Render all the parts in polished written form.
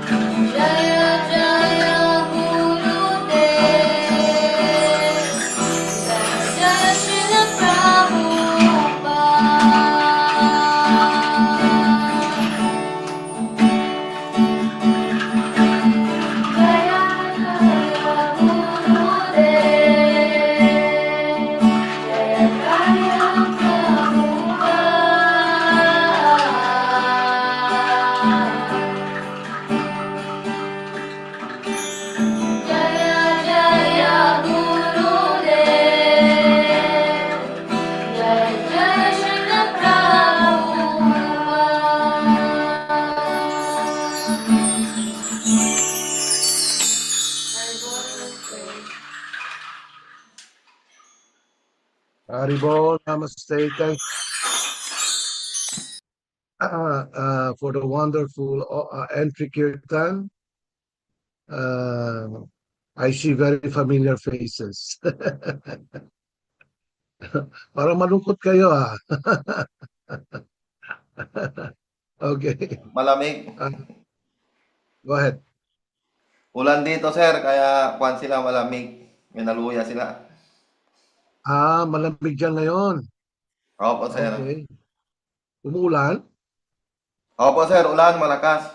Jaya Jaya Gurudev, Jaya Jaya Srila Prabhupada. Jaya Jaya Gurudev, Jaya Jaya Prabhupada. Jaya Jaya Gurudev, Jaya Jaya Srila Prabhupada. Haribol, namaste. Thank for the wonderful entry kirtan. I see very familiar faces. Parang malungkot kayo Okay. Malamig. Go ahead. Ulan dito, sir, kaya kwan sila malamig. May naluya sila. Malamig dyan ngayon. Opo, sir. Okay. Umuulan? Opo, sir, ulan, malakas.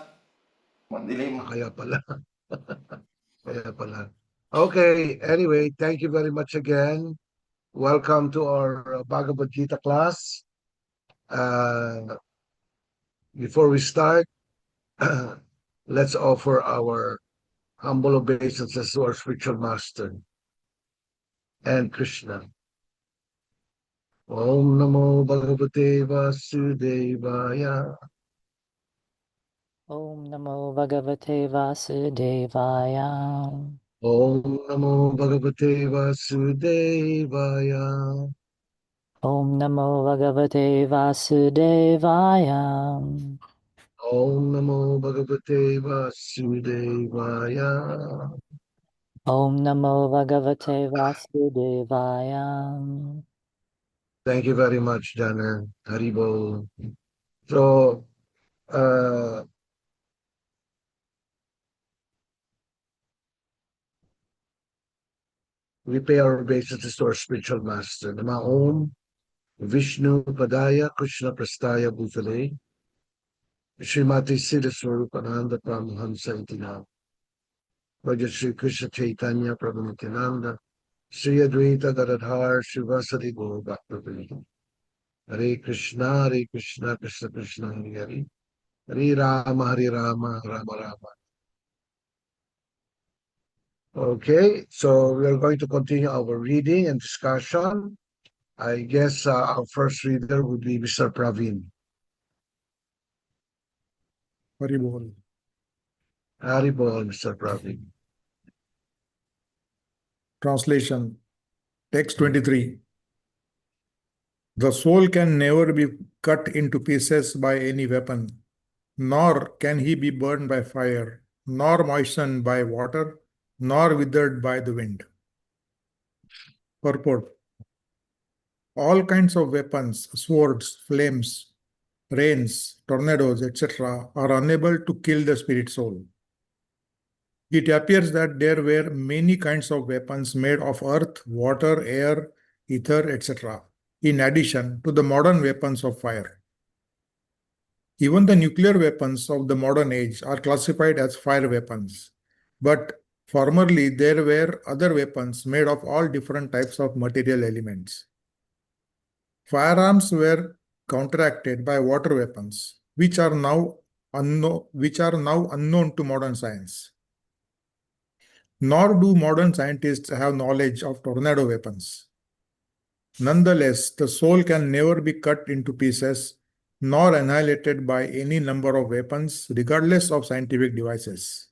Madilim. Kaya pala. Kaya pala. Okay. Anyway, thank you very much again. Welcome to our Bhagavad Gita class. Before we start, let's offer our humble obeisances to our spiritual master and Krishna. Om Namo Bhagavate Vasudevaya. Om Namo Bhagavate Vasudevaya. Om Namo Bhagavate Vasudevaya. Om Namo Bhagavate Vasudevaya. Om Namo Bhagavate Vasudevaya. Om Namo Bhagavate Vasudevaya. Thank you very much, Jana. Haribo. So, we pay our obeisances to our spiritual master. Nama Om Vishnu Padaya Krishna Prastaya Bhutale Srimati Siddha Swarupananda Paramahamsa Itinam Raja Sri Krishna Chaitanya Prabhu Nityananda Sri Advaita Gadadhar Srivasadi Gaur Bhakta Hare Krishna Krishna Krishna Hare Hare Hare Rama Rama Rama. Okay, so we are going to continue our reading and discussion. I guess our first reader would be Mr. Praveen. Haribol. Haribol, Mr. Praveen. Translation. Text 23. The soul can never be cut into pieces by any weapon, nor can he be burned by fire, nor moistened by water, nor withered by the wind. Purport. All kinds of weapons, swords, flames, rains, tornadoes, etc., are unable to kill the spirit soul. It appears that there were many kinds of weapons made of earth, water, air, ether, etc., in addition to the modern weapons of fire. Even the nuclear weapons of the modern age are classified as fire weapons. But formerly there were other weapons made of all different types of material elements. Firearms were counteracted by water weapons, which are now unknown to modern science. Nor do modern scientists have knowledge of tornado weapons. Nonetheless, the soul can never be cut into pieces nor annihilated by any number of weapons, regardless of scientific devices.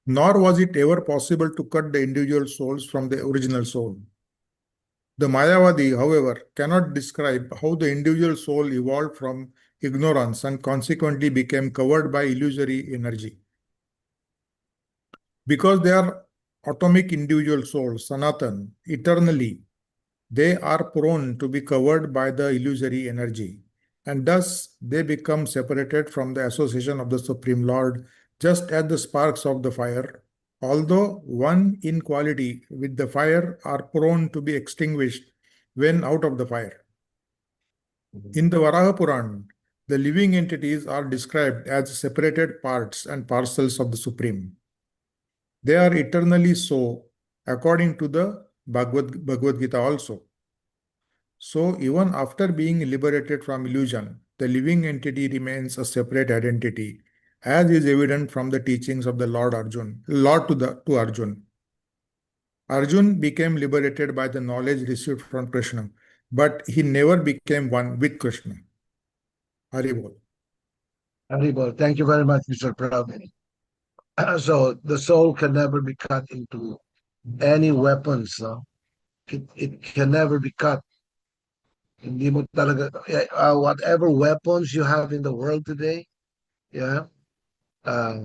Nor was it ever possible to cut the individual souls from the original soul. The Mayavadi, however, cannot describe how the individual soul evolved from ignorance and consequently became covered by illusory energy. Because they are atomic individual souls, Sanatan, eternally, they are prone to be covered by the illusory energy. and thus they become separated from the association of the Supreme Lord, just as the sparks of the fire, although one in quality with the fire, are prone to be extinguished when out of the fire. In the Varaha Puran, the living entities are described as separated parts and parcels of the Supreme. They are eternally so, according to the Bhagavad Gita also. So, even after being liberated from illusion, the living entity remains a separate identity, as is evident from the teachings of the Lord to Arjun. Arjun became liberated by the knowledge received from Krishna, but he never became one with Krishna. Haribol. Haribol, thank you very much, Mr. Pravin. So the soul can never be cut into any weapons. No? It can never be cut. Hindi mo talaga, whatever weapons you have in the world today, yeah, uh,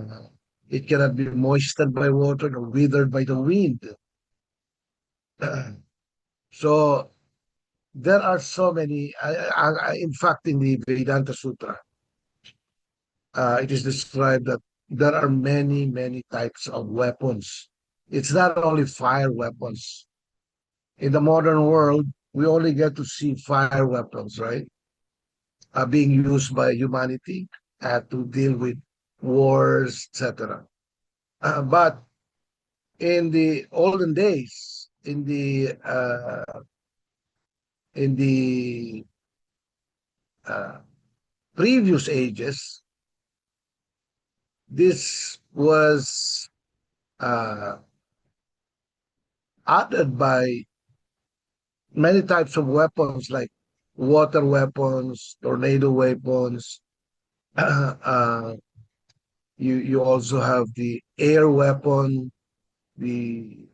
it cannot be moistened by water or withered by the wind. So there are so many. In fact, in the Vedanta Sutra, it is described that there are many, many types of weapons. It's not only fire weapons. In the modern world, we only get to see fire weapons, right? Being used by humanity to deal with wars, etc. But in the olden days, in the previous ages, this was added by many types of weapons like water weapons, tornado weapons. You also have the air weapon, the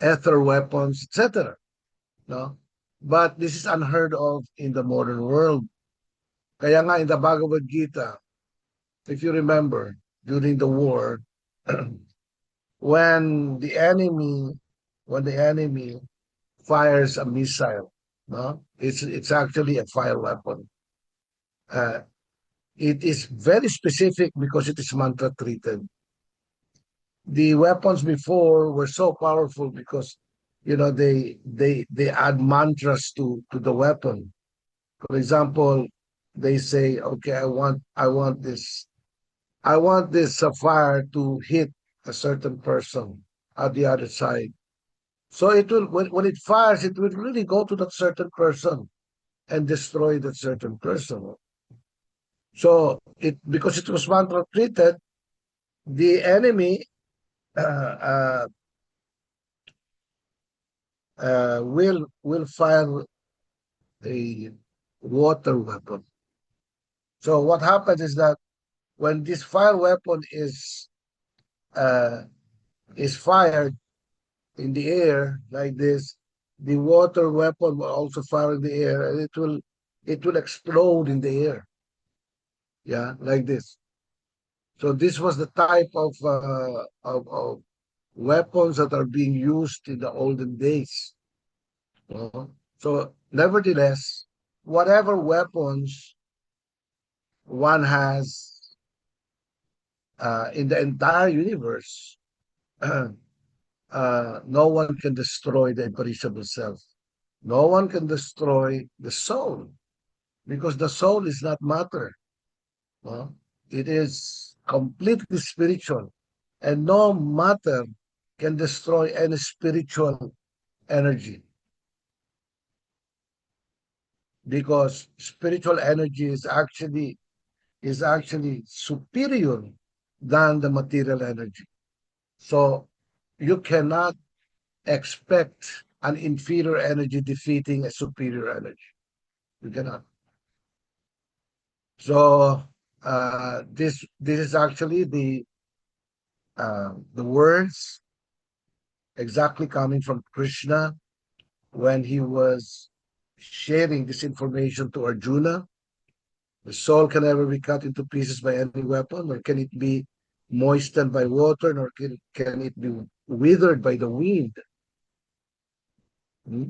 ether weapons, etc. No, but this is unheard of in the modern world. Kaya nga in the Bhagavad Gita, if you remember, during the war, when the enemy fires a missile, no, it's actually a fire weapon. It is very specific because it is mantra treated. The weapons before were so powerful because they add mantras to the weapon. For example, they say, okay, I want this fire to hit a certain person at the other side. So it will when it fires, it will really go to that certain person and destroy that certain person. So it because it was mantra treated, the enemy uh, will fire a water weapon. So what happens is that when this fire weapon is fired in the air like this, the water weapon will also fire in the air, and it will explode in the air. Yeah, like this. So this was the type of weapons that are being used in the olden days. So nevertheless, whatever weapons one has in the entire universe, no one can destroy the imperishable self. No one can destroy the soul because the soul is not matter. It is completely spiritual, and no matter can destroy any spiritual energy because spiritual energy is actually superior than the material energy. So you cannot expect an inferior energy defeating a superior energy. You cannot. So this is actually the words exactly coming from Krishna when he was sharing this information to Arjuna. The soul can never be cut into pieces by any weapon, nor can it be moistened by water, nor can it be withered by the wind. Hmm?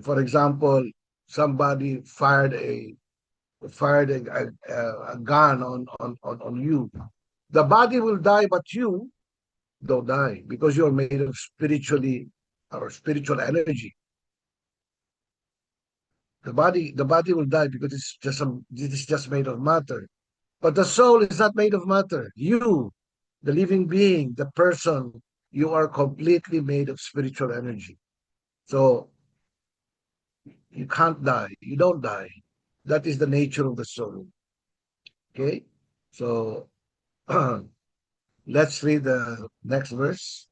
For example, somebody fired a gun on you. The body will die, but you don't die because you're made of spiritual energy. The body will die because it is just made of matter. But the soul is not made of matter. You, the living being, the person, you are completely made of spiritual energy. So you can't die. You don't die. That is the nature of the soul. Okay? So let's read the next verse.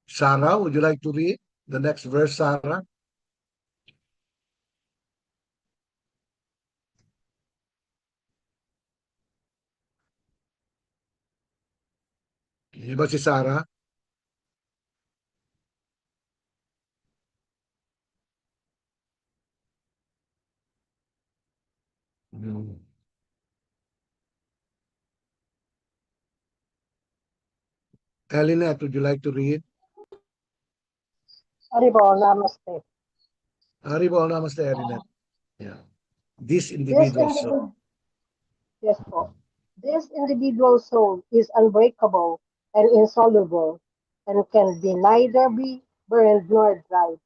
Sarah, would you like to read the next verse, Sarah? Di ba si Sarah? Hmm. Elinette, would you like to read? Haribo, namaste. Haribo, namaste, Elinette. Yeah. This This individual soul. individual, yes, po. This individual soul is unbreakable and insoluble and can be neither be burned nor dried.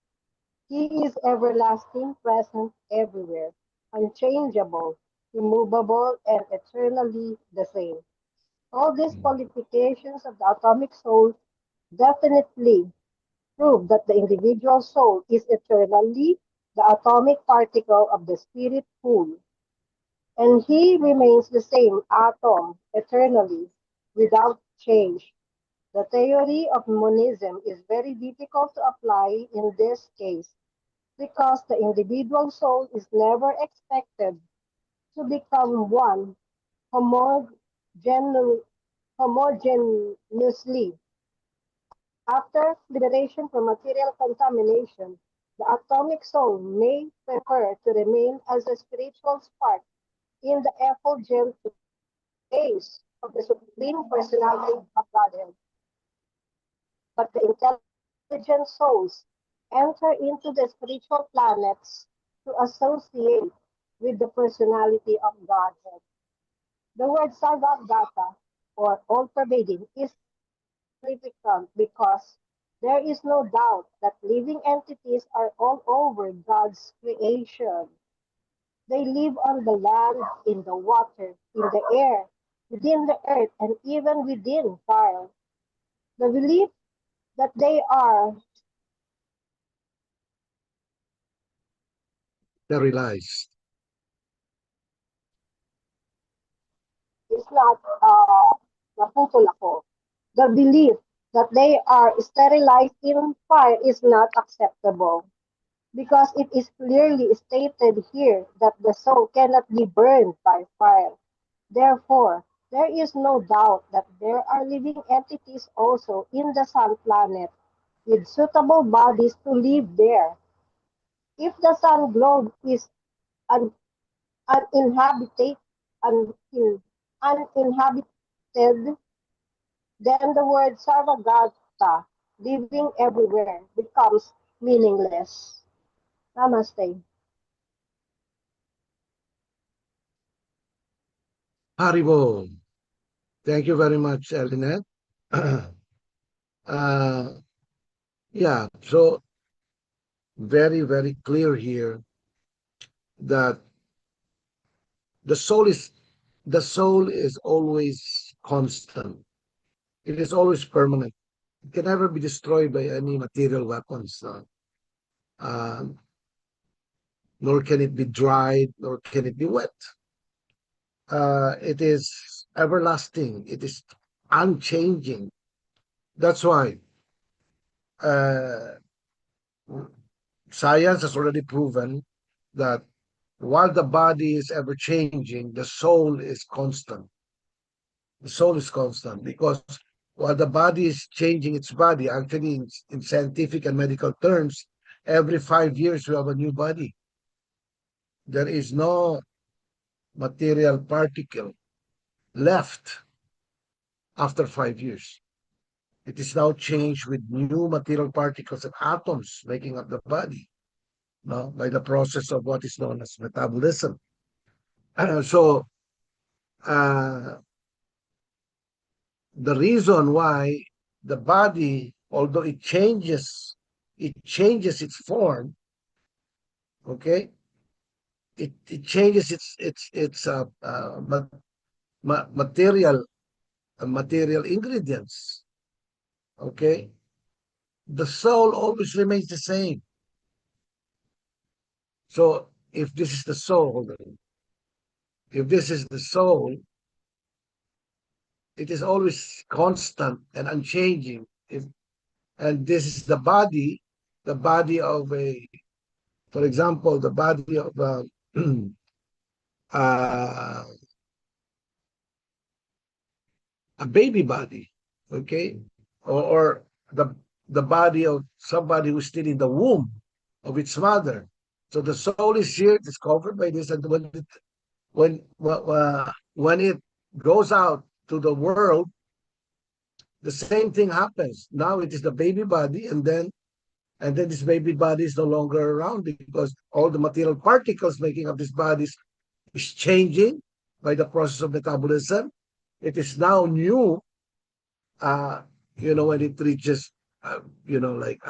He is everlasting, present everywhere, unchangeable, immovable, and eternally the same. All these qualifications of the atomic soul definitely prove that the individual soul is eternally the atomic particle of the spirit pool, and he remains the same atom eternally without change. The theory of monism is very difficult to apply in this case because the individual soul is never expected to become one homogen- homogeneously. After liberation from material contamination, the atomic soul may prefer to remain as a spiritual spark in the effulgent base of the Supreme Personality of Godhead. But the intelligent souls enter into the spiritual planets to associate with the personality of Godhead. The word Sarvagata, or all-pervading, is significant because there is no doubt that living entities are all over God's creation. They live on the land, in the water, in the air, within the earth, and even within fire. The belief that they are Sterilized. is not naputol ako. The belief that they are sterilized in fire is not acceptable because it is clearly stated here that the soul cannot be burned by fire. Therefore, there is no doubt that there are living entities also in the sun planet with suitable bodies to live there. If the sun globe is un- uninhabited, un- uninhabited, then the word Sarvagata, living everywhere, becomes meaningless. Namaste. Haribo. Thank you very much, Elinette. Yeah, so very, very clear here that the soul is the soul is always constant. It is always permanent. It can never be destroyed by any material weapons. Um, Nor can it be dried, nor can it be wet. It is everlasting. It is unchanging. That's why uh, science has already proven that while the body is ever changing, the soul is constant. The soul is constant because while the body is changing its body, actually in scientific and medical terms, every 5 years we have a new body. There is no material particle left after 5 years. It is now changed with new material particles and atoms making up the body, no, by the process of what is known as metabolism. So the reason why the body, although it changes its form, okay, it changes material material ingredients, okay, the soul always remains the same. So if this is the soul, if this is the soul, it is always constant and unchanging. And this is the body of a, for example, the body of uh, a baby body, okay, or the body of somebody who's still in the womb of its mother. So the soul is here, it's covered by this, and when it goes out to the world, the same thing happens. Now it is the baby body, and then this baby body is no longer around because all the material particles making up this body is changing by the process of metabolism. It is now new, when it reaches, like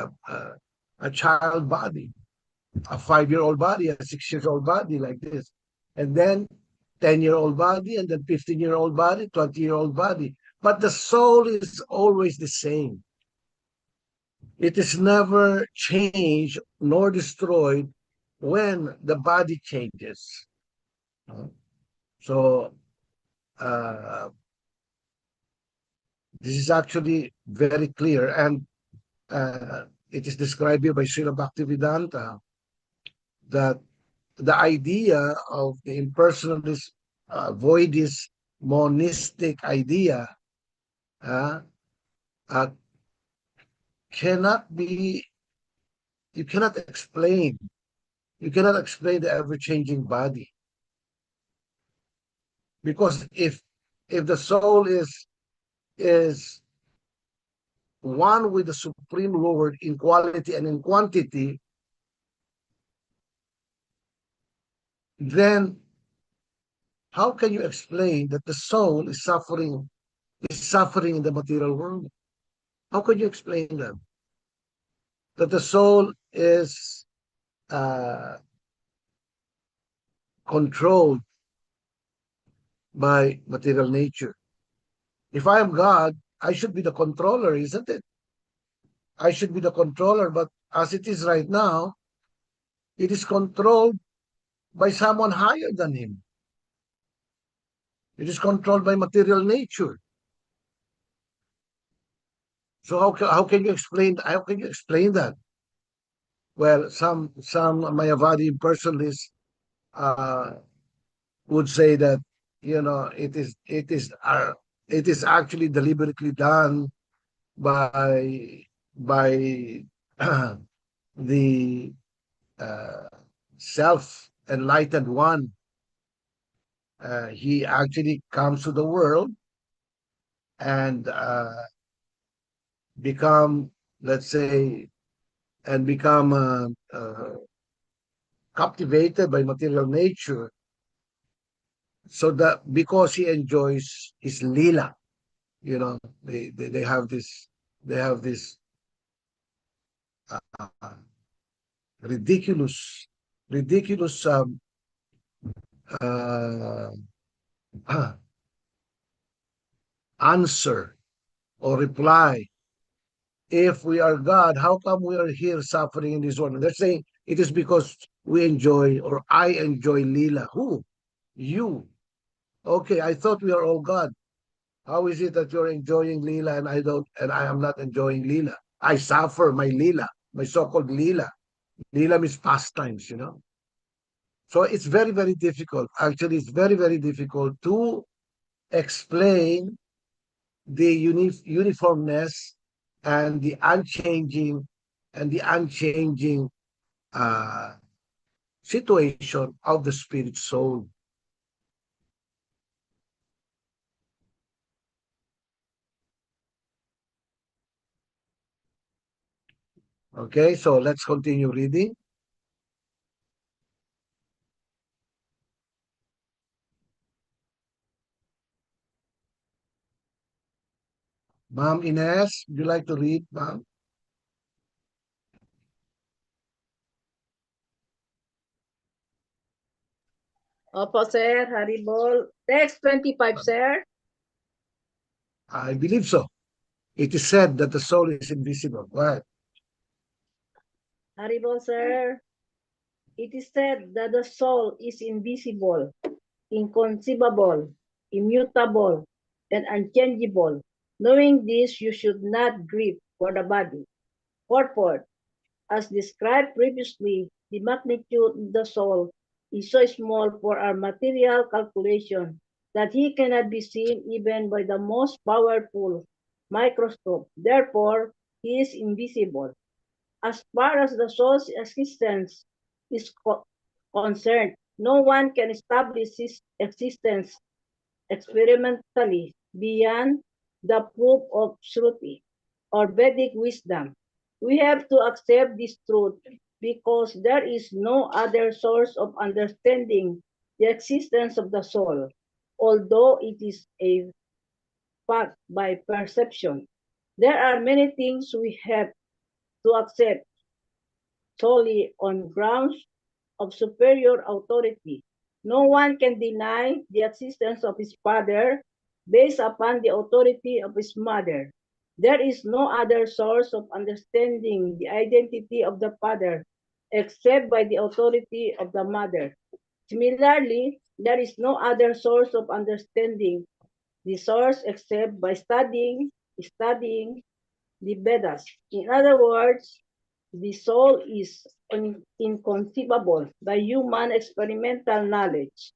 a child body, a 5-year-old body, a 6 years old body, like this, and then 10-year-old body, and then 15-year-old body, 20-year-old body. But the soul is always the same. It is never changed nor destroyed when the body changes. So this is actually very clear, and it is described here by Srila Bhaktivedanta that the idea of the impersonalist, voidist, monistic idea uh, uh, cannot be, you cannot explain the ever-changing body, because if the soul is one with the Supreme Lord in quality and in quantity, then how can you explain that the soul is suffering in the material world? How can you explain that? That the soul is controlled by material nature. If I am God, I should be the controller, isn't it? I should be the controller, but as it is right now, it is controlled by someone higher than him. It is controlled by material nature. So how can you explain that? Well, some Mayavadi impersonalists would say that it is actually deliberately done by the self-enlightened one. He actually comes to the world and become, let's say, and become captivated by material nature, so that because he enjoys his lila, they have this ridiculous uh, answer or reply. If we are God, how come we are here suffering in this world? And they're saying it is because we enjoy, or I enjoy lila. Who? You. Okay, I thought we are all God. How is it that you're enjoying lila and I am not enjoying lila? I suffer my lila, my so-called lila. Lila means pastimes, So it's very, very difficult. Actually, it's very, very difficult to explain the uniformness and the unchanging situation of the spirit soul. Okay, so let's continue reading. Ma'am Ines, would you like to read, ma'am? Opo, sir. Haribol. Text 25, sir. I believe so. It is said that the soul is invisible. Right. Haribol, sir. It is said that the soul is invisible, inconceivable, immutable, and unchangeable. Knowing this, you should not grieve for the body. Purport. As described previously, the magnitude of the soul is so small for our material calculation that he cannot be seen even by the most powerful microscope. Therefore, he is invisible. As far as the soul's existence is concerned, no one can establish his existence experimentally beyond the proof of Shruti or Vedic wisdom. We have to accept this truth because there is no other source of understanding the existence of the soul, although it is a fact by perception. There are many things we have to accept solely on grounds of superior authority. No one can deny the existence of his father based upon the authority of his mother. There is no other source of understanding the identity of the father except by the authority of the mother. Similarly, there is no other source of understanding the source except by studying the Vedas. In other words, the soul is inconceivable by human experimental knowledge.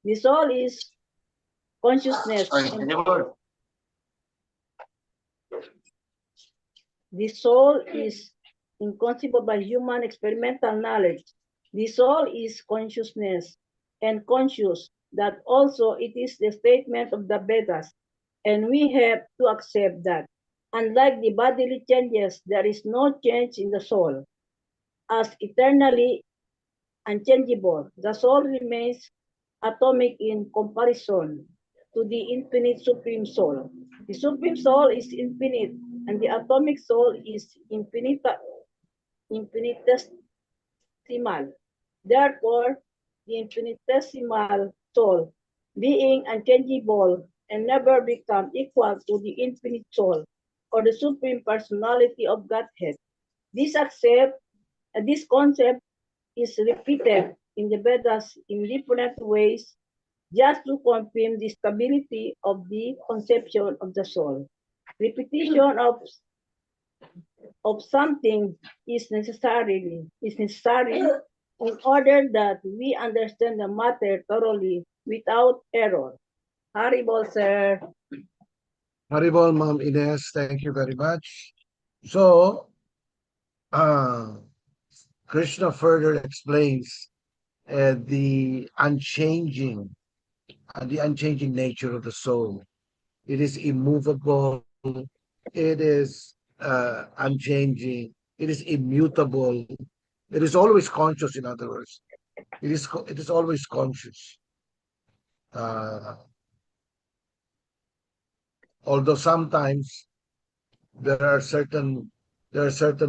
The soul is consciousness. The soul is inconceivable by human experimental knowledge. The soul is consciousness and conscious that also it is the statement of the Vedas, and we have to accept that. Unlike the bodily changes, there is no change in the soul. As eternally unchangeable, the soul remains atomic in comparison to the infinite supreme soul. The supreme soul is infinite, and the atomic soul is infinitesimal. Therefore, the infinitesimal soul, being unchangeable and never become equal to the infinite soul or the supreme personality of Godhead. This concept is repeated in the Vedas in different ways just to confirm the stability of the conception of the soul. Repetition of something is necessary in order that we understand the matter thoroughly without error. Haribol, sir. Haribol, Ma'am Ines, thank you very much. So, Krishna further explains the unchanging nature of the soul. It is immovable. It is unchanging. It is immutable. It is always conscious. In other words, it is always conscious. Uh, Although sometimes there are certain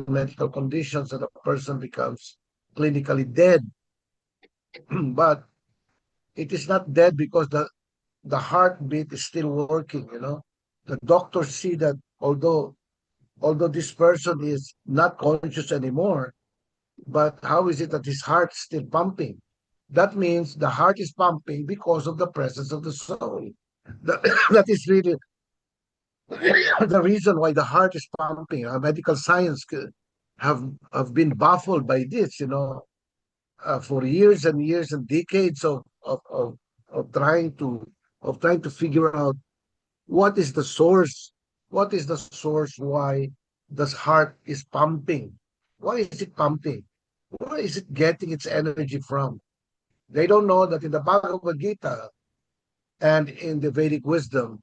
medical conditions that a person becomes clinically dead, but it is not dead because the heartbeat is still working. The doctors see that although this person is not conscious anymore, but how is it that his heart is still pumping? That means the heart is pumping because of the presence of the soul. That, that is really the reason why the heart is pumping. Medical science have been baffled by this, for years and years and decades of trying to figure out what is the source, why the heart is pumping, why is it pumping? Where is it getting its energy from? They don't know that in the Bhagavad Gita and in the Vedic wisdom,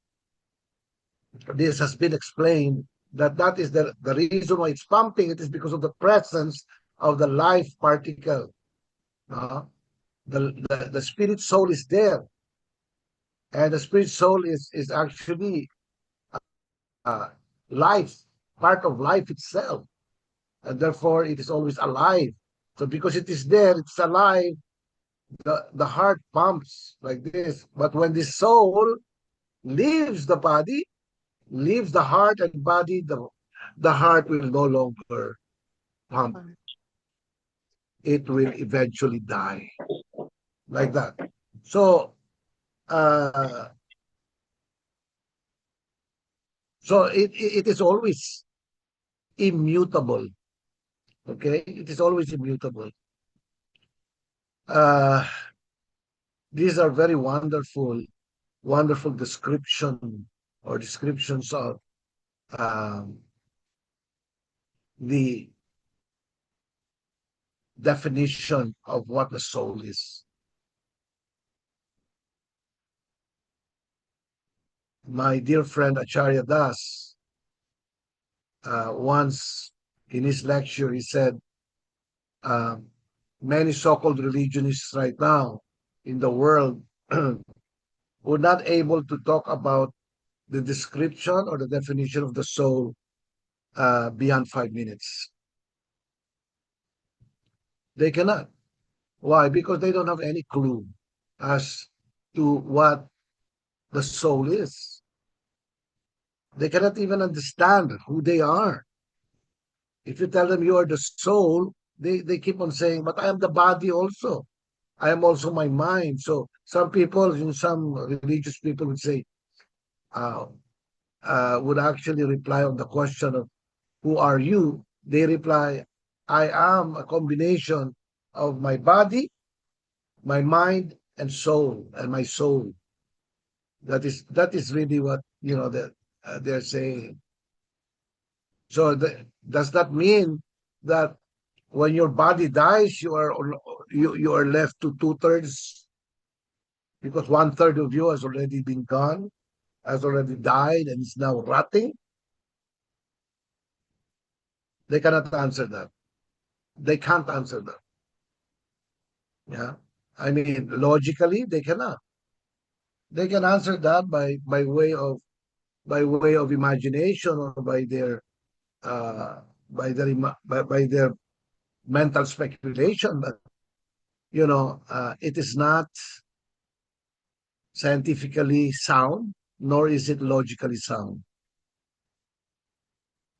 this has been explained that that is the reason why it's pumping. It is because of the presence of the life particle. Uh, the spirit soul is there, and the spirit soul is actually uh, life, part of life itself, and therefore it is always alive. So because it is there, it's alive. The heart pumps like this, but when the soul leaves the body, leaves the heart and body, the heart will no longer pump. It will eventually die, like that. So, uh, it is always immutable. Okay, it is always immutable. Uh, these are very wonderful, wonderful descriptions of um, the definition of what the soul is. My dear friend Acharya Das, once in his lecture, he said, many so-called religionists right now in the world were not able to talk about the description or the definition of the soul beyond 5 minutes. They cannot. Why? Because they don't have any clue as to what the soul is. They cannot even understand who they are. If you tell them you are the soul, they keep on saying, but I am the body also. I am also my mind. So some people, some religious people would say, would actually reply on the question of who are you? They reply, I am a combination of my body, my mind, and soul, and my soul. That is really what that they're saying. So does that mean that when your body dies, you are left to 2/3 because 1/3 of you has already been gone, has already died, and is now rotting? They cannot answer that. They can't answer that. Yeah, I mean logically they cannot. They can answer that by way of imagination or uh, by their mental speculation, but it is not scientifically sound, nor is it logically sound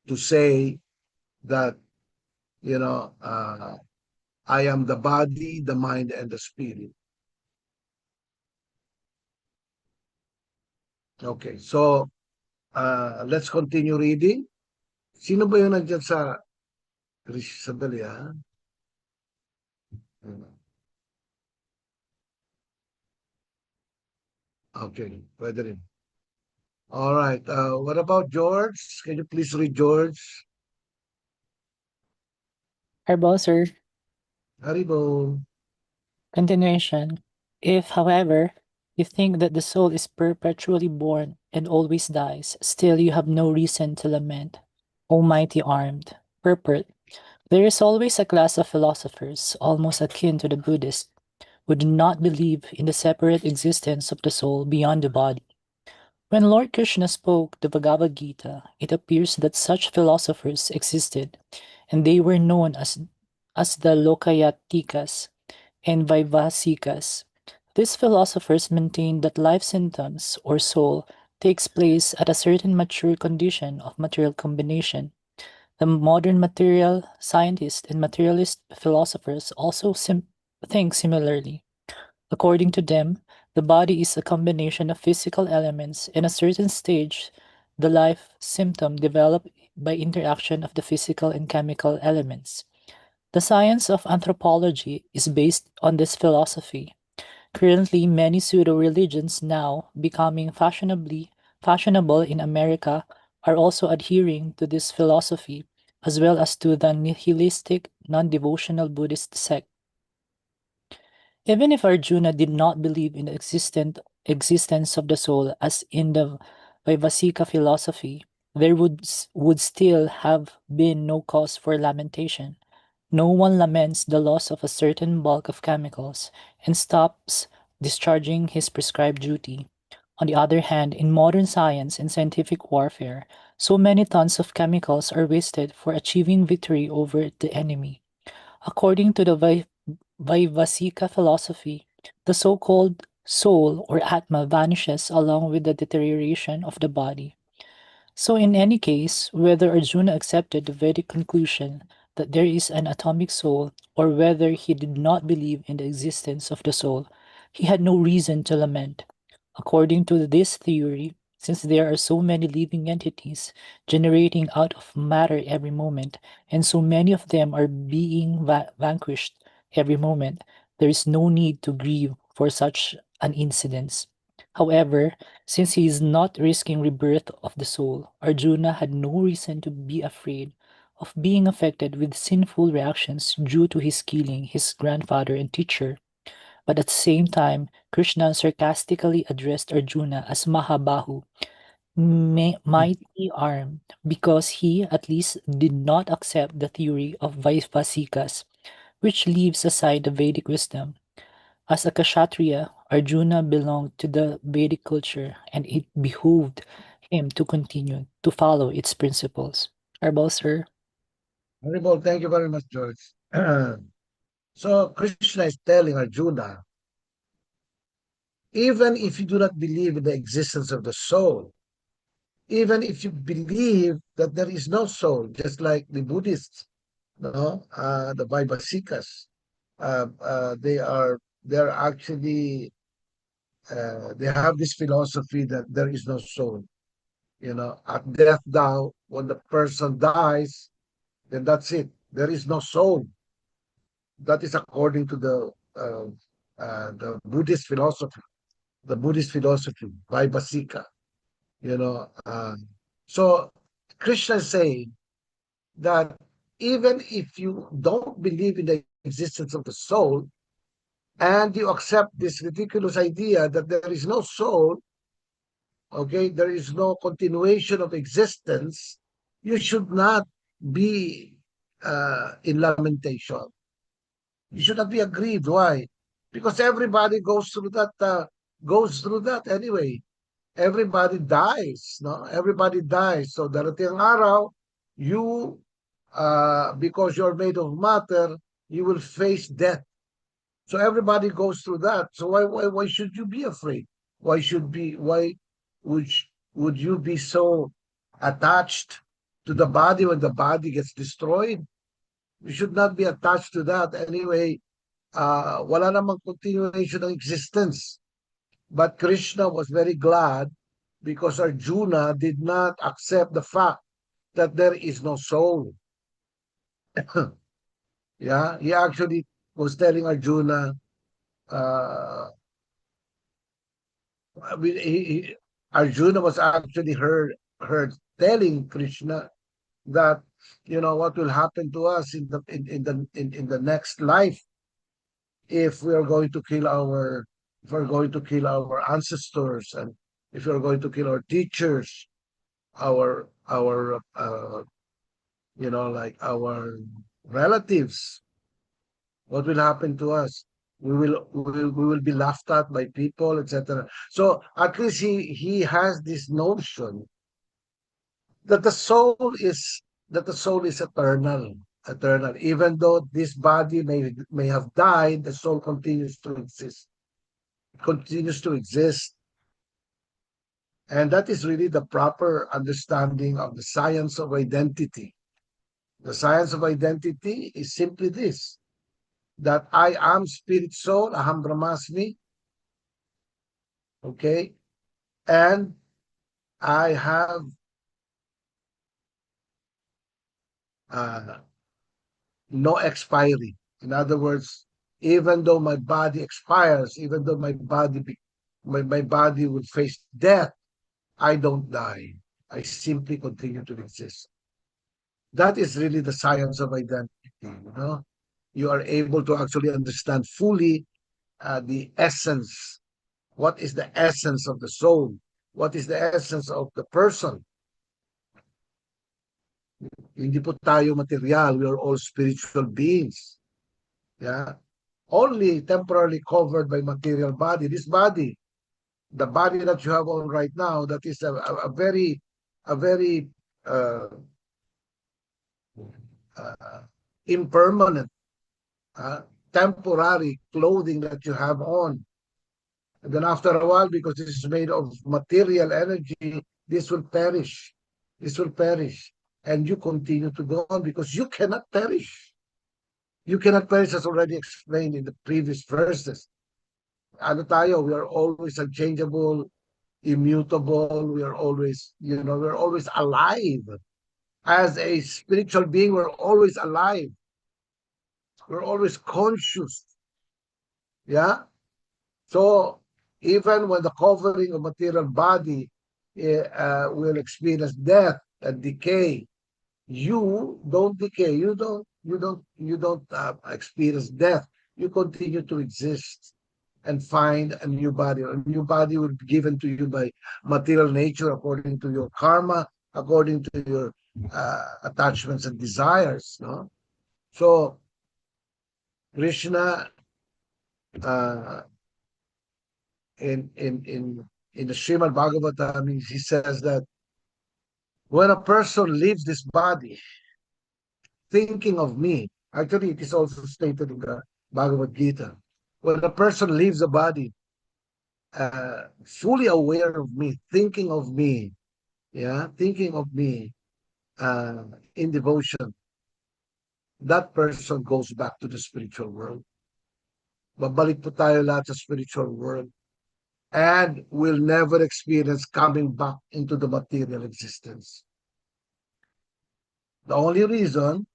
to say that I am the body, the mind, and the spirit. Okay, so let's continue reading. Sino ba yung nandiyan sa Sandali, ha? Okay, pwede rin. All right. What about George? Can you please read George? Herbal, sir. Haribo. Continuation. If, however, you think that the soul is perpetually born and always dies, still you have no reason to lament. O mighty armed, purport. There is always a class of philosophers, almost akin to the Buddhists, who do not believe in the separate existence of the soul beyond the body. When Lord Krishna spoke the Bhagavad Gita, it appears that such philosophers existed, and they were known as the Lokayatikas and Vaivasikas. These philosophers maintained that life symptoms, or soul, takes place at a certain mature condition of material combination. The modern material scientist and materialist philosophers also think similarly. According to them, the body is a combination of physical elements. In a certain stage, the life symptom develop by interaction of the physical and chemical elements. The science of anthropology is based on this philosophy. Currently, many pseudo-religions now becoming fashionable in America are also adhering to this philosophy, as well as to the nihilistic, non-devotional Buddhist sect. Even if Arjuna did not believe in the existence of the soul as in the Vaivasika philosophy, there would still have been no cause for lamentation. No one laments the loss of a certain bulk of chemicals and stops discharging his prescribed duty. On the other hand, in modern science and scientific warfare, so many tons of chemicals are wasted for achieving victory over the enemy. According to the Vaivasika philosophy, the so-called soul or Atma vanishes along with the deterioration of the body. So in any case, whether Arjuna accepted the Vedic conclusion that there is an atomic soul or whether he did not believe in the existence of the soul, he had no reason to lament. According to this theory, since there are so many living entities generating out of matter every moment, and so many of them are being vanquished every moment, there is no need to grieve for such an incidence. However, since he is not risking rebirth of the soul, Arjuna had no reason to be afraid of being affected with sinful reactions due to his killing his grandfather and teacher. But at the same time, Krishna sarcastically addressed Arjuna as Mahabahu, mighty arm, because he at least did not accept the theory of Vaivasikas, which leaves aside the Vedic wisdom. As a Kshatriya, Arjuna belonged to the Vedic culture and it behooved him to continue to follow its principles. Arbal, sir. Horrible. Thank you very much, George. So Krishna is telling Arjuna, even if you do not believe in the existence of the soul, even if you believe that there is no soul, just like the Buddhists, no, the Vaibhasikas, they're actually they have this philosophy that there is no soul. You know, at death, thou when the person dies, then that's it. There is no soul. That is according to the Buddhist philosophy. The Buddhist philosophy, Vaibhasika. You know, so Krishna is saying that even if you don't believe in the existence of the soul and you accept this ridiculous idea that there is no soul, okay, there is no continuation of existence, you should not be in lamentation. You should not be aggrieved. Why? Because everybody goes through that anyway. Everybody dies, no? Everybody dies. So darating ang araw, you, because you're made of matter, you will face death. So everybody goes through that. So why should you be afraid? Why would would you be so attached to the body when the body gets destroyed? You should not be attached to that anyway. Wala namang continuation ng existence. But Krishna was very glad because Arjuna did not accept the fact that there is no soul. Yeah, he actually was telling Arjuna, uh, Arjuna was actually heard telling Krishna that what will happen to us in the next life if we are going to kill our if we're going to kill our ancestors and if we're going to kill our teachers, our like our relatives. What will happen to us? We will be laughed at by people, etc. So at least he has this notion that the soul is eternal. Even though this body may have died, the soul continues to exist. And that is really the proper understanding of the science of identity. The science of identity is simply this, that I am spirit soul, aham brahmasmi, okay? And I have no expiry. In other words, even though my body expires, even though my body will face death, I don't die. I simply continue to exist. That is really the science of identity. You are able to actually understand fully the essence. What is the essence of the soul? What is the essence of the person? Hindi po tayo material. We are all spiritual beings. Yeah. Only temporarily covered by material body. This body, the body that you have on right now, that is a very uh, impermanent, temporary clothing that you have on. And then after a while, because this is made of material energy, this will perish. This will perish. And you continue to go on because you cannot perish. You cannot perish, as already explained in the previous verses. Ano tayo, we are always unchangeable, immutable. We are always, we're always alive. As a spiritual being, we're always alive. We're always conscious. Yeah? So even when the covering of material body will experience death and decay, you don't decay. You don't experience death. You continue to exist and find a new body. A new body will be given to you by material nature according to your karma, according to your attachments and desires. No? So Krishna uh, in the Srimad Bhagavatam, he says that when a person leaves this body, thinking of me, actually it is also stated in the Bhagavad Gita, when a person leaves the body, fully aware of me, thinking of me, thinking of me in devotion, that person goes back to the spiritual world. Babalik po tayo lahat sa spiritual world. And will never experience coming back into the material existence. The only reason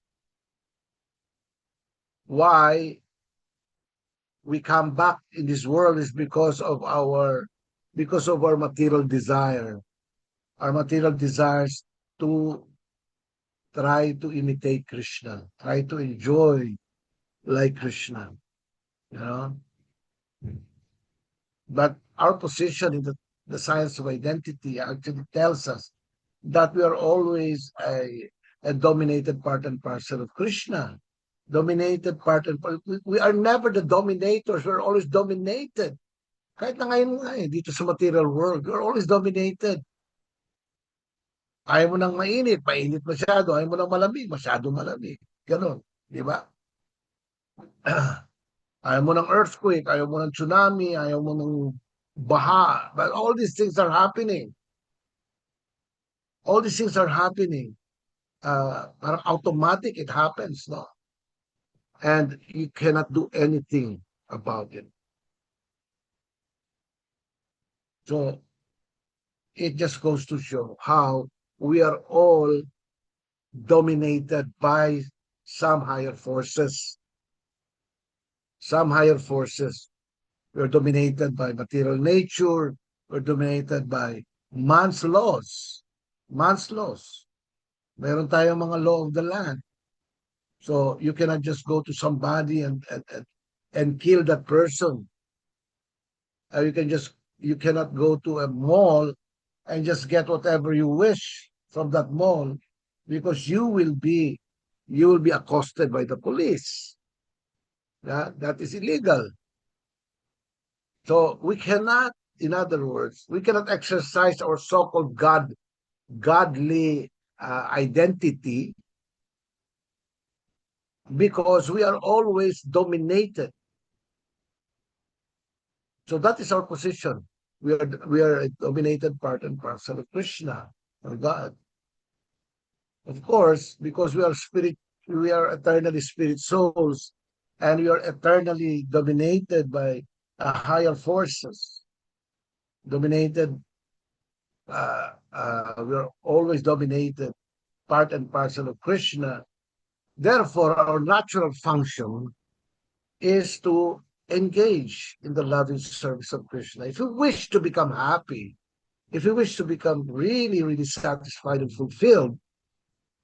why we come back in this world is because of our material desire. Our material desires to try to imitate Krishna, try to enjoy like Krishna. But our position in the science of identity actually tells us that we are always a dominated part and parcel of Krishna. Dominated part and parcel. We are never the dominators. We're always dominated. Kahit na ngayon nga dito sa material world, we're always dominated. Ayaw mo nang mainit masyado. Ayaw mo nang malamig, masyado malamig. Ganon, di ba? Ayaw mo ng earthquake, ayaw mo ng tsunami, ayaw mo ng baha. But all these things are happening. All these things are happening. Parang automatic, it happens, no? And you cannot do anything about it. So it just goes to show how we are all dominated by some higher forces. Some higher forces. We're dominated by material nature. We're dominated by man's laws. Man's laws. Meron tayong mga law of the land. So you cannot just go to somebody and kill that person. You cannot go to a mall and just get whatever you wish from that mall, because you will be accosted by the police. That is illegal. So we cannot, in other words, we cannot exercise our so-called godly identity, because we are always dominated. So that is our position. We are a dominated part and parcel of Krishna, or God. Of course, because we are eternally spirit souls, and we are eternally dominated by higher forces. Dominated, we are always dominated, part and parcel of Krishna. Therefore, our natural function is to engage in the loving service of Krishna. If you wish to become happy, if you wish to become really, really satisfied and fulfilled,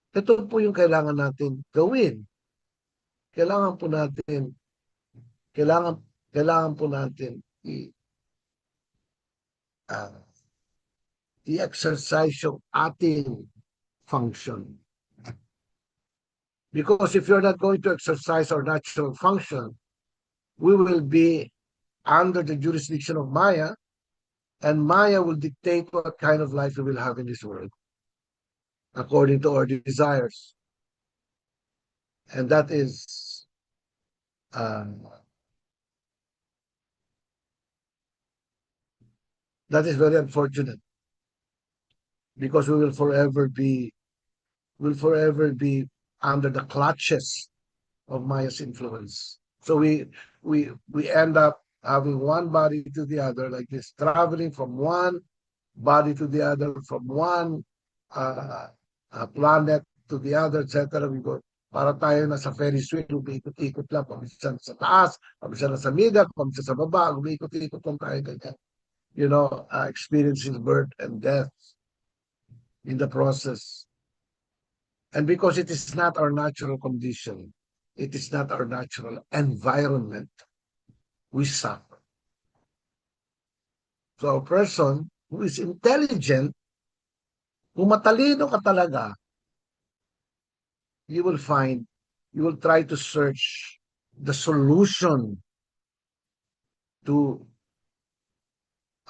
Ito po yung kailangan natin gawin. Kailangan po natin, kailangan po natin uh, i-exercise yung ating function. Because if you're not going to exercise our natural function, we will be under the jurisdiction of Maya, and Maya will dictate what kind of life we will have in this world, according to our desires. And that is very unfortunate, because we will forever be under the clutches of Maya's influence. So we end up having one body to the other like this, traveling from one body to the other, from one planet to the other, etc. We go, para tayo na sa Ferris wheel, umiikot-ikot lang, paminsan sa taas, paminsan sa middle, paminsan sa baba, umiikot-ikot lang tayo ganyan. Experiencing birth and death in the process. And because it is not our natural condition, it is not our natural environment, we suffer. So a person who is intelligent, kung matalino ka talaga, you will try to search the solution to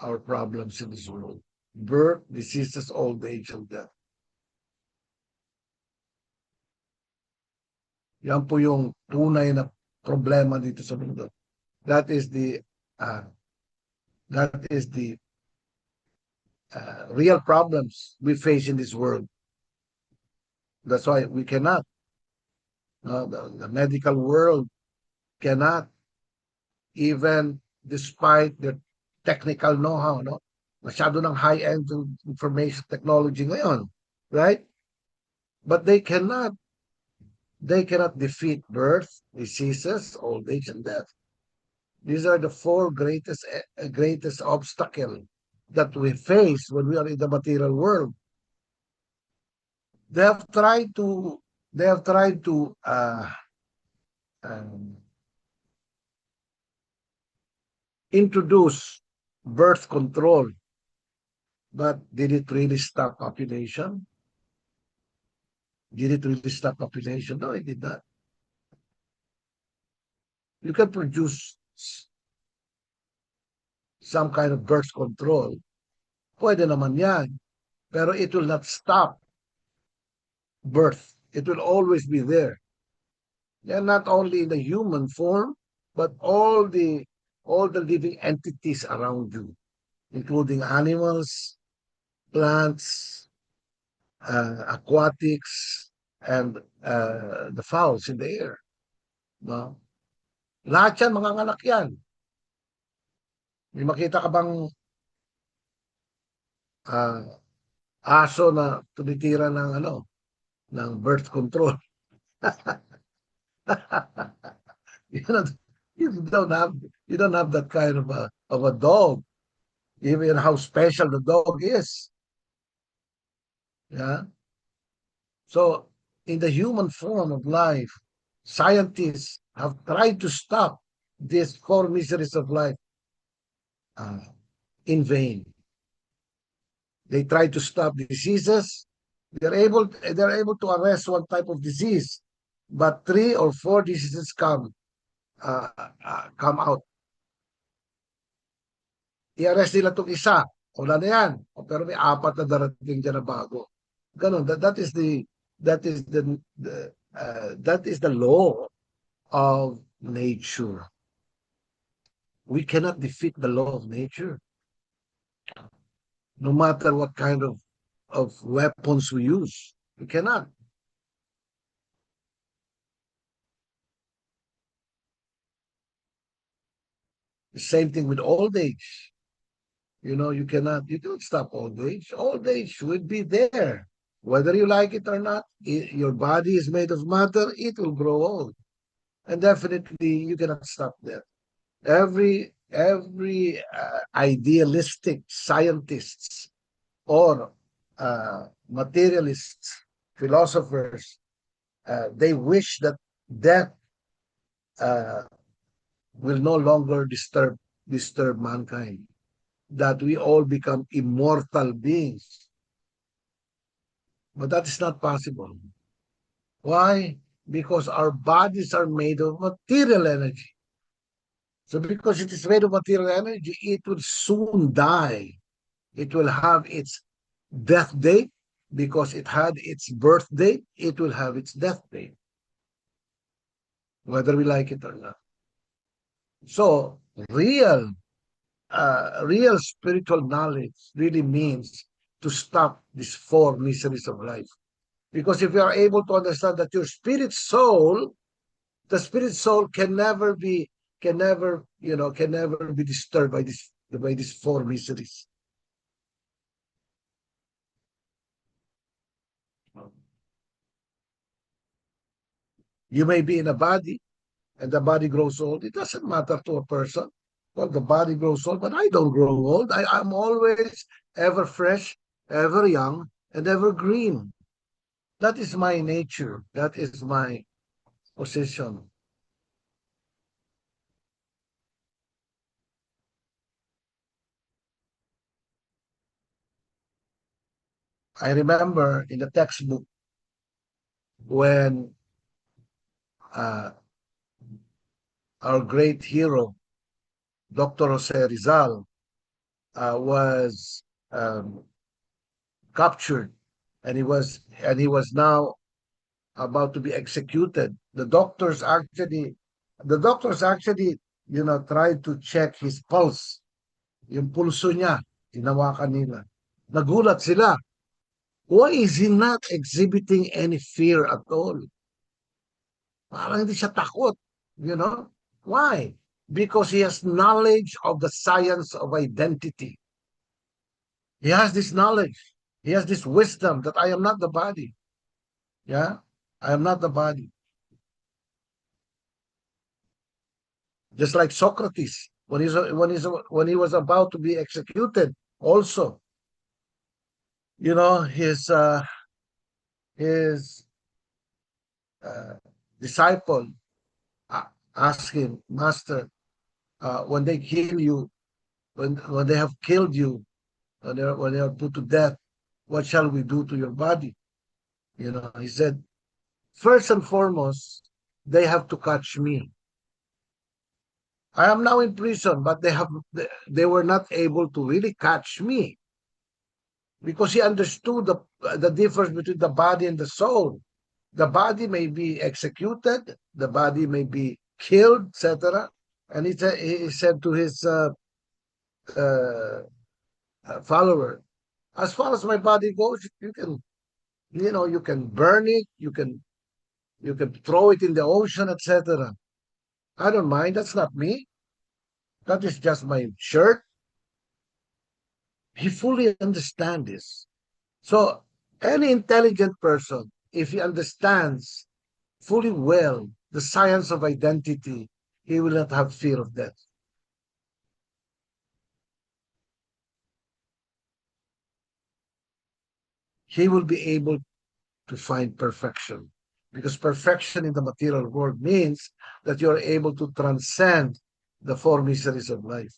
our problems in this world. Birth, diseases, old age, and death. Yan po yung tunay na problema dito sa mundo. That is the real problems we face in this world. That's why we cannot, the medical world cannot, even despite the technical know-how, masyado ng high-end information technology ngayon, right? But they cannot defeat birth, diseases, old age, and death. These are the four greatest obstacles that we face when we are in the material world. They have tried to introduce birth control, but did it really stop population? Did it really stop population? No, it did not. You can produce some kind of birth control. Pwede naman yan. Pero it will not stop birth. It will always be there. And not only in the human form, but all the living entities around you, including animals, plants, aquatics, and the fowls in the air. No? Lahat yan, mga anak yan. May makita ka bang aso na tumitira ng birth control? you don't have that kind of a dog, even how special the dog is. Yeah. So in the human form of life, scientists have tried to stop these four miseries of life in vain. They try to stop diseases. They're able to arrest one type of disease, but 3 or 4 diseases come out. I-arrest nila itong isa, wala na yan. Pero may 4 na darating dyan na bago. Ganon. That is the law of nature. We cannot defeat the law of nature, no matter what kind of weapons we use. We cannot. The same thing with old age. You don't stop old age. Old age will be there. Whether you like it or not, your body is made of matter, it will grow old. And definitely you cannot stop that. Every idealistic scientists or materialists philosophers, they wish that death will no longer disturb mankind, that we all become immortal beings. But that is not possible. Why? Because our bodies are made of material energy. So because it is made of material energy, it will soon die. It will have its death date. Because it had its birth date, it will have its death date, whether we like it or not. So real spiritual knowledge really means to stop these four miseries of life. Because if you are able to understand that your spirit soul, the spirit soul can never be disturbed by these four miseries. You may be in a body and the body grows old. It doesn't matter to a person. Well, the body grows old, but I don't grow old. I'm always ever fresh, ever young, and ever green. That is my nature. That is my position. I remember in the textbook when uh, our great hero, Dr. Jose Rizal, was captured, and he was now about to be executed. The doctors actually tried to check his pulse, yung pulso niya, tinawakan nila. Nagulat sila. Why is he not exhibiting any fear at all? Parang hindi siya takot, Why? Because he has knowledge of the science of identity. He has this knowledge. He has this wisdom that I am not the body. Yeah, I am not the body. Just like Socrates, when he was about to be executed, also, his uh, disciple asked him, Master, when they kill you, when they have killed you, when they are put to death, what shall we do to your body? He said, first and foremost, they have to catch me. I am now in prison, but they were not able to really catch me, because he understood the difference between the body and the soul. The body may be executed, the body may be killed, etc. And he said to his follower, as far as my body goes, you can burn it, you can throw it in the ocean, etc. I don't mind. That's not me. That is just my shirt. He fully understands this. So any intelligent person, if he understands fully well the science of identity, he will not have fear of death. He will be able to find perfection, because perfection in the material world means that you are able to transcend the four miseries of life.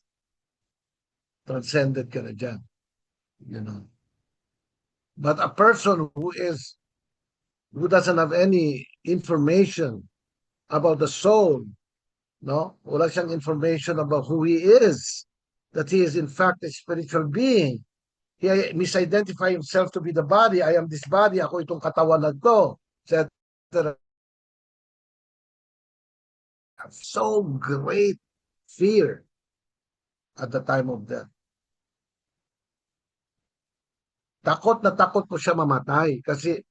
Transcended ka na dyan, But a person who doesn't have any information about the soul, no? Wala siyang information about who he is, that he is in fact a spiritual being. He misidentify himself to be the body. I am this body, ako itong katawan na to, etc. So great fear at the time of death. Takot na takot po siya mamatay, kasi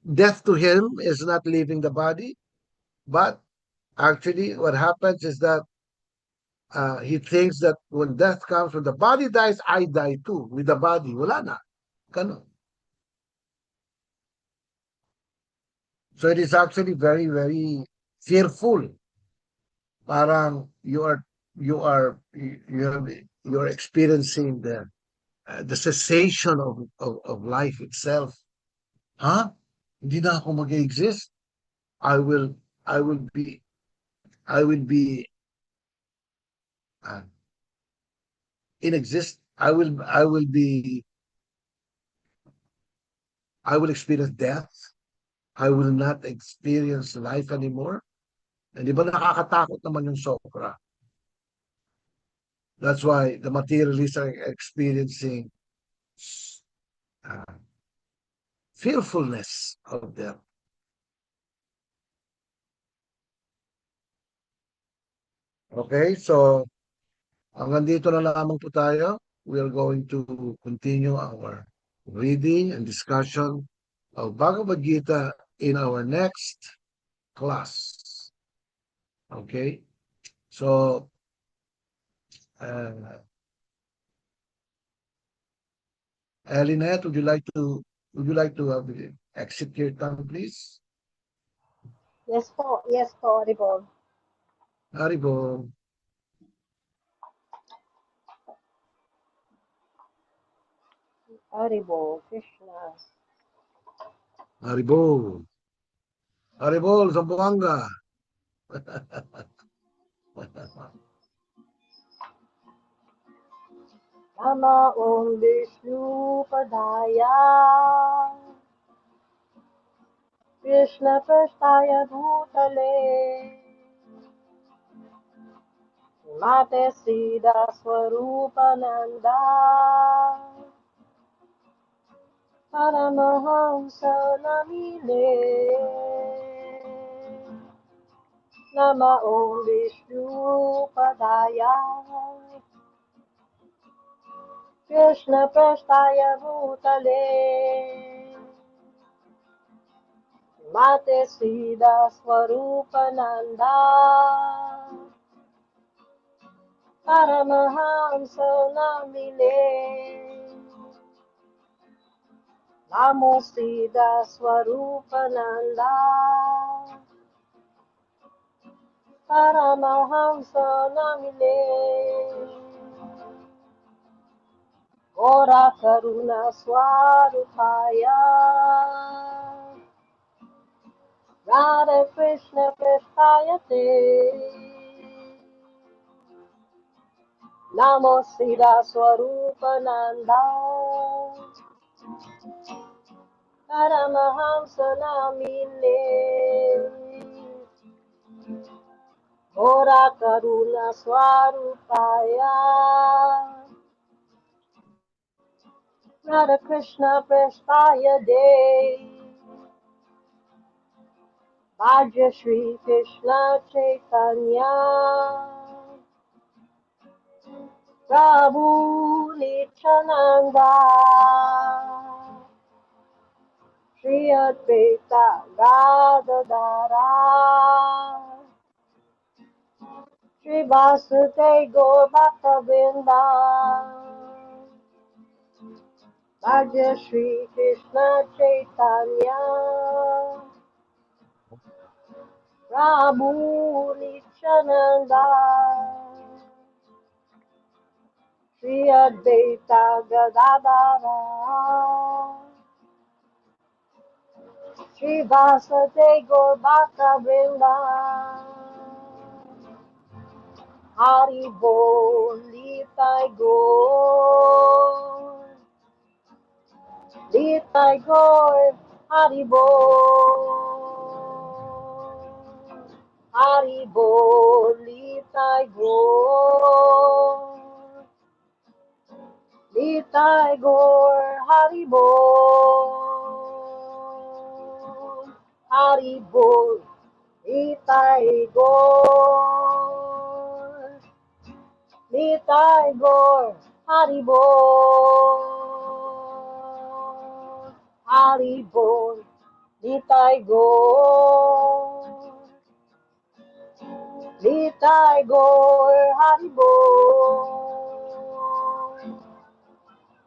death to him is not leaving the body, but actually what happens is that he thinks that when death comes, when the body dies, I die too with the body. Wala na. Ganun. So it is actually very, very fearful. Parang you're experiencing the cessation of life itself. Ha? Hindi na ako mag-exist. I will be uh, inexist. I will experience death. I will not experience life anymore. Di ba nakakatakot naman yung sobra? That's why the materialists are experiencing uh, fearfulness of death. Okay, so hanggang dito na lamang po tayo. We are going to continue our reading and discussion of Bhagavad Gita in our next class. Okay, so Elinette, would you like to exit your tongue, please? Yes po, Audible. Haribo. Audible, Krishna. Haribo. Haribo, Zamboanga. Nama Om Vishnu Padaya Krishna Prasthaya Bhutale Mate Sida Swarupananda Paramahamsa Namine Nama Om Vishnu Padaya Krishna Prasthaya Bhutale Mate Sida Swarupananda Paramahamsa Namine Namo Sida Swarupananda Paramahamsa Namine Ora Karuna Swarupaya Radha Krishna Prasthayate Namo Sida Swarupananda Paramahamsa Namine Ora Karuna Swarupaya Radha Krishna Prasthayate Bhaja Shri Krishna Chaitanya Prabhu Nityananda Shri Advaita Gadadara Shri Vasudeva Gaur Bhaktavinda Bhaja Shri Krishna Chaitanya Prabhu Nityananda Shri Advaita Gadadara Shri Vasudeva Gaur Bhaktavinda Hari Bol Nitai Gaur Nitai Gaur Hari Bol Hari Bol Nitai Gaur Nitai Gaur Hari Bol Hari Bol Nitai Gaur Nitai Gaur Hari Bol Hari Bol Nitai Gaur Nitai Gaur Hari Bol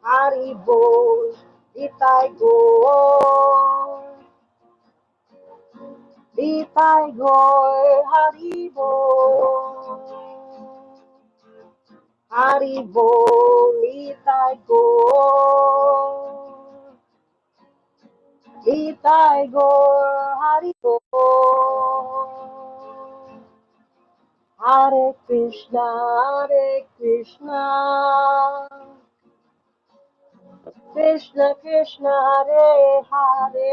Hari Bol Nitai Gaur Nitai Gaur Hari Bol Hari Bol Nitai Gaur Nitai Gaur Hari Bol. Hare Krishna, Krishna Krishna, Hare Hare,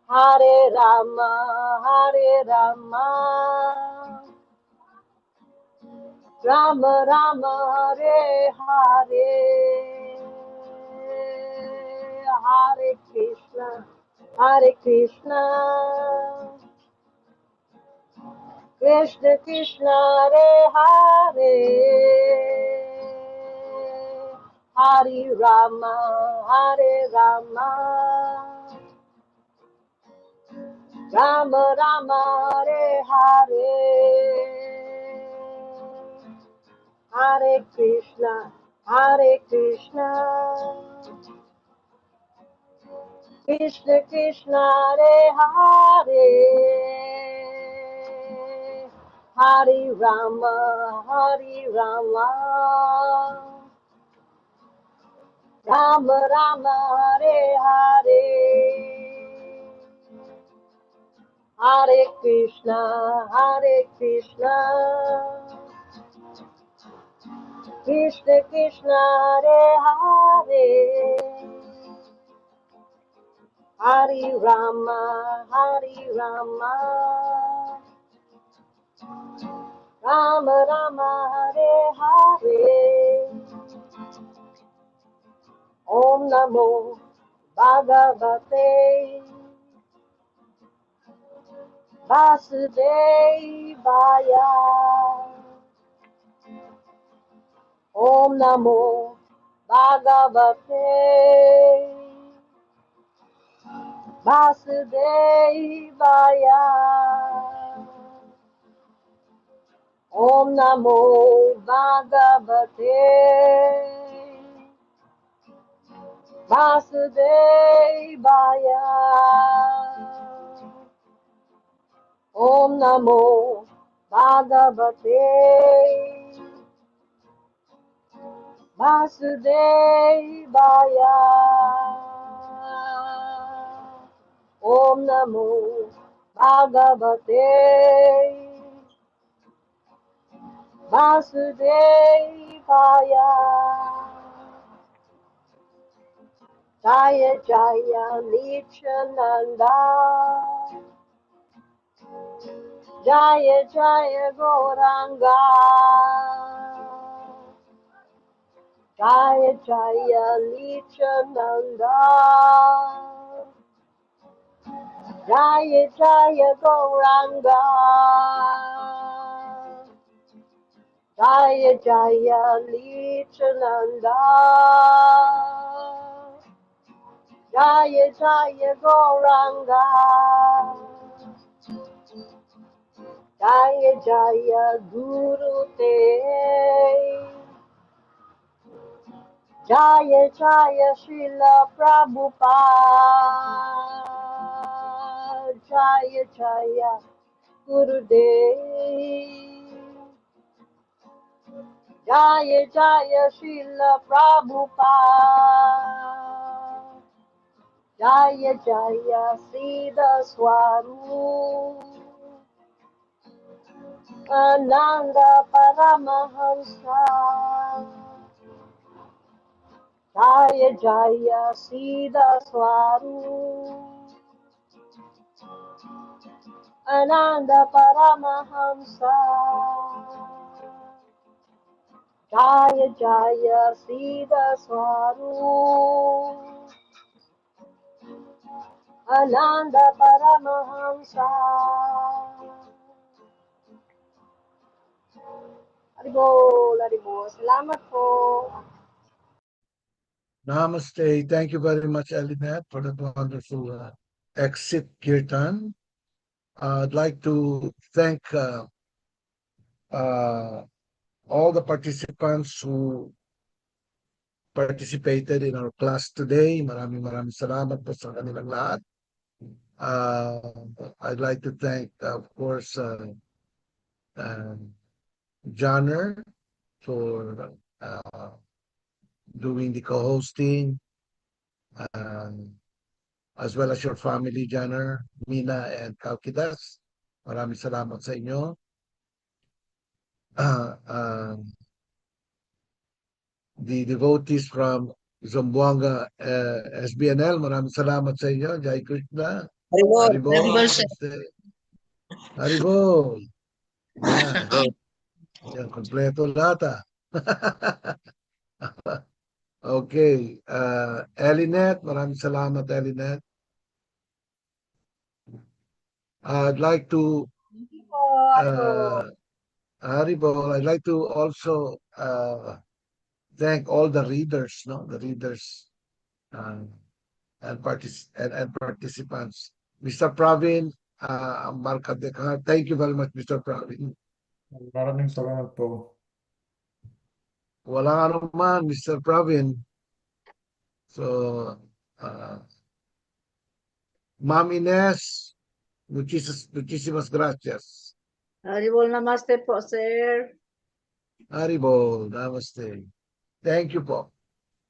Hare Rama, Rama Rama, Hare Hare, Hare Krishna, Krishna Krishna, Hare Hare, Hare Rama, Rama Rama, Hare Hare, Hare Krishna, Krishna Krishna, Hare Hare, Hare Rama, Rama Rama, Hare Hare, Hare Krishna, Krishna Krishna, Hare Hare, Hare Rama, Rama Rama, Hare Hare. Om Namo Bhagavate Vasudevaya. Om Namo Bhagavate Vasudevaya. Om Namo Bhagavate Vasudevaya. Om Namo Bhagavate Vasudevaya. Om Namo Bhagavate Vasudevaya. Jaya Jaya Nityananda, Jaya Jaya Gauranga, Jaya Jaya Nityananda, Jaya Jaya Gauranga, Jaya Jaya Nityananda, Jaya Jaya Gauranga, Jaya Jaya Guru Te, Jaya Jaya Srila Prabhupada, Jaya Jaya Gurudev, Jaya Jaya Srila Prabhupada, Jaya Jaya Siddha Swarup, Ananda Paramahamsa, Jaya Jaya Siddha Swarup, Ananda Paramahamsa, Jaya Jaya Siddha Swarup, Ananda Paramahamsa. Haribol, Haribol. Salamat po. Namaste. Thank you very much, Elinette, for that wonderful exit kirtan. I'd like to thank all the participants who participated in our class today. Maraming salamat po sa kanilang lahat. I'd like to thank, of course, Johnner for doing the co-hosting, as well as your family, Janner, Mina, and Kalkidas. Maraming salamat sa inyo. The devotees from Zamboanga SBNL, maraming salamat sa inyo. Jai Krishna. Haribol. Haribol. Yan. Yan, kompleto lahat. Okay. Elinet, maraming salamat, Elinet. I'd like to Haribol, I'd like to also thank all the readers, the readers and participants. Mr. Pravin, Markadekar, thank you very much, Mr. Pravin. Maraming salamat po. Walang anuman, Mr. Pravin. So, Ma'am Ines, muchísimas gracias. Haribol namaste po, sir. Haribol, namaste. Thank you po.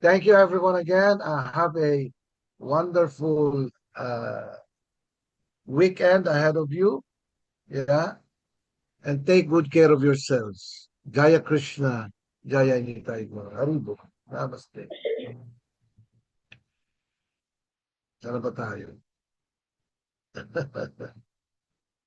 Thank you everyone again. Have a wonderful weekend ahead of you. Yeah. And take good care of yourselves. Jaya Krishna, Jaya Nitai Gaur. Haribol. Namaste. Sana ba tayo?